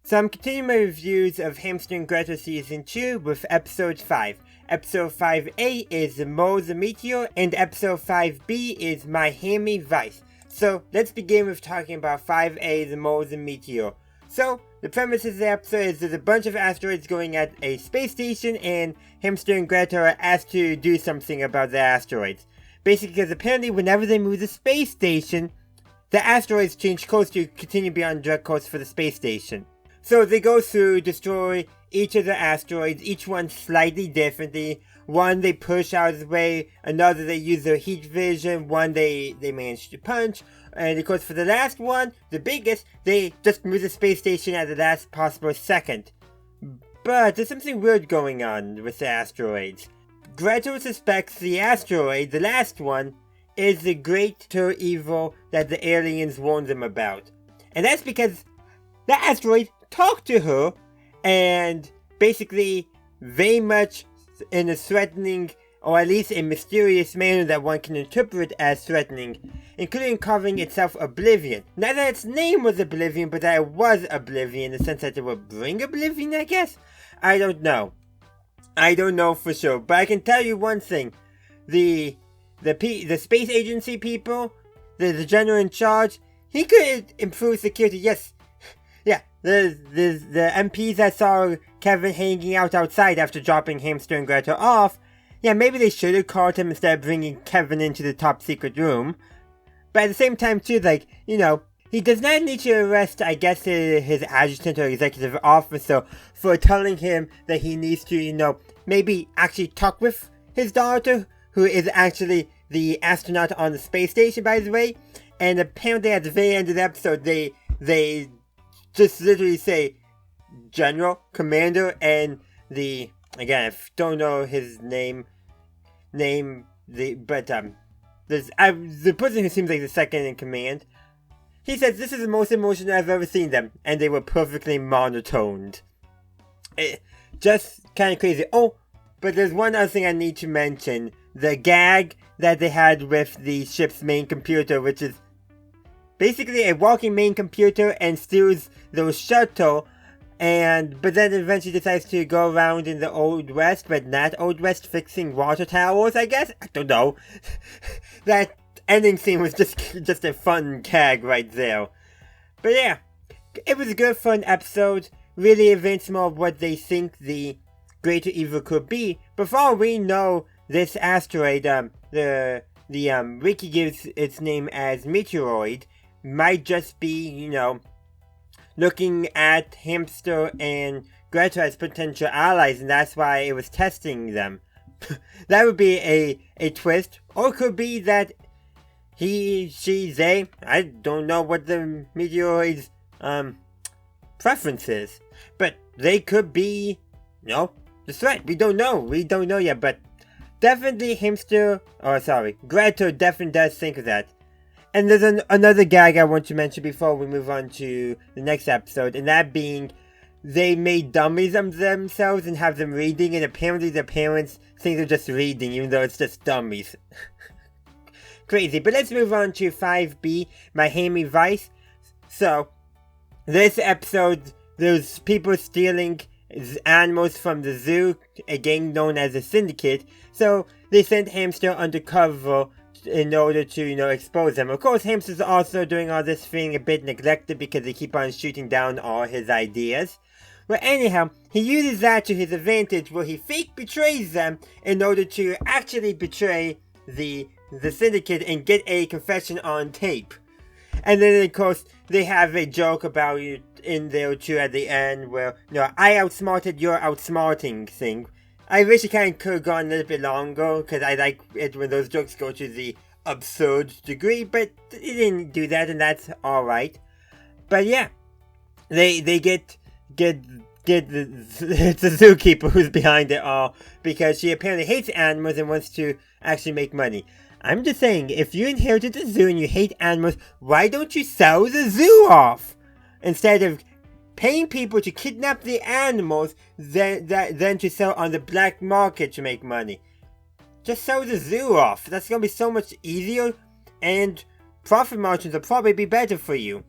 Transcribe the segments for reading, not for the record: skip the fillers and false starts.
So I'm continuing my reviews of Hamster and Gretel Season 2 with Episode 5. Episode 5A is The Mole the Meteor, and Episode 5B is My Hammie Vice. So let's begin with talking about 5A, The Mole the Meteor. So, the premise of the episode is there's a bunch of asteroids going at a space station, and Hamster and Gretel are asked to do something about the asteroids. Basically, because apparently whenever they move the space station, the asteroids change course to continue beyond direct course for the space station. So they go through, destroy each of the asteroids, each one slightly differently. One they push out of the way, another they use their heat vision, one they manage to punch. And of course for the last one, the biggest, they just move the space station at the last possible second. But there's something weird going on with the asteroids. Gretel suspects the asteroid, the last one, is the greater evil that the aliens warned them about. And that's because the asteroid talked to her, and basically very much in a threatening, or at least a mysterious manner that one can interpret as threatening, including calling itself Oblivion. Not that its name was Oblivion, but that it was Oblivion, in the sense that it would bring Oblivion, I guess? I don't know. I don't know for sure, but I can tell you one thing. The space agency people, the general in charge, he could improve security, yes. Yeah, the MPs that saw Kevin hanging out outside after dropping Hamster and Gretel off, yeah, maybe they should have called him instead of bringing Kevin into the top secret room. But at the same time too, like, you know, he does not need to arrest, I guess, his adjutant or executive officer for telling him that he needs to, you know, maybe actually talk with his daughter, who is actually the astronaut on the space station, by the way. And apparently at the very end of the episode, they just literally say General, Commander, and the, again, I don't know his name, but the person who seems like the second in command, he says this is the most emotional I've ever seen them, and they were perfectly monotoned. Just kind of crazy. Oh, but there's one other thing I need to mention. The gag that they had with the ship's main computer, which is basically a walking main computer and steals the shuttle, but then eventually decides to go around in the Old West, but not Old West, fixing water towers, I guess? I don't know. That ending scene was just a fun gag right there. But yeah, it was a good fun episode, really advanced more of what they think the greater evil could be. But for all we know, this asteroid, the wiki gives its name as Meteoroid, might just be, you know, looking at Hamster and Gretel as potential allies, and that's why it was testing them. That would be a twist. Or it could be that he, she, they, I don't know what the Meteoroid's preference is. But they could be, you know, the threat. We don't know yet, but definitely Gretel definitely does think of that. And there's another gag I want to mention before we move on to the next episode, and that being, they made dummies of themselves and have them reading, and apparently their parents think they're just reading, even though it's just dummies. Crazy. But let's move on to 5B, My Hammie Vice. So, this episode, there's people stealing animals from the zoo, a gang known as the Syndicate, so they sent Hamster undercover in order to, you know, expose them. Of course, Hamster's also doing all this feeling a bit neglected because they keep on shooting down all his ideas. Well, anyhow, he uses that to his advantage where he fake betrays them in order to actually betray the Syndicate and get a confession on tape. And then, of course, they have a joke about it in there too at the end where, you know, I outsmarted your outsmarting thing. I wish it kind of could have gone a little bit longer, because I like it when those jokes go to the absurd degree, but it didn't do that, and that's alright. But yeah, they get it's the zookeeper who's behind it all, because she apparently hates animals and wants to actually make money. I'm just saying, if you inherited the zoo and you hate animals, why don't you sell the zoo off? Instead of paying people to kidnap the animals, then to sell on the black market to make money. Just sell the zoo off. That's gonna be so much easier, and profit margins will probably be better for you.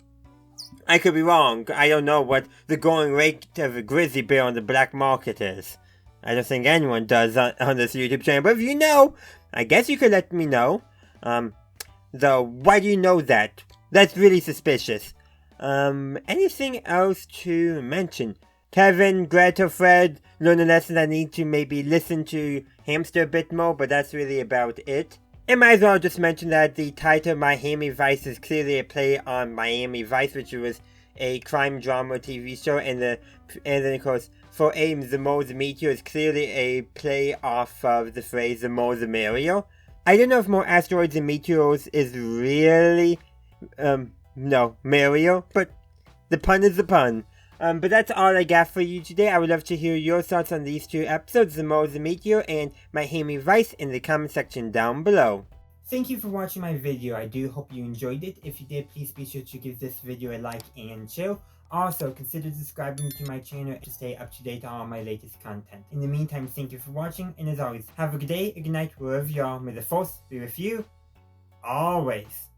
I could be wrong. I don't know what the going rate of a grizzly bear on the black market is. I don't think anyone does on this YouTube channel, but if you know, I guess you could let me know. Though, why do you know that? That's really suspicious. Anything else to mention? Kevin, Gretel, Fred learned a lesson I need to maybe listen to Hamster a bit more, but that's really about it. And might as well just mention that the title Miami Vice is clearly a play on Miami Vice, which was a crime drama TV show, and then of course, for AIM, the more the Meteor is clearly a play off of the phrase the more the merrier. I don't know if more asteroids and meteors is really, no, merrier, but the pun is the pun. But that's all I got for you today. I would love to hear your thoughts on these two episodes, The More the Meteor and Miami Vice, in the comment section down below. Thank you for watching my video. I do hope you enjoyed it. If you did, please be sure to give this video a like and share. Also, consider subscribing to my channel to stay up to date on all my latest content. In the meantime, thank you for watching, and as always, have a good day, a good night, wherever you are. May the force be with you, always.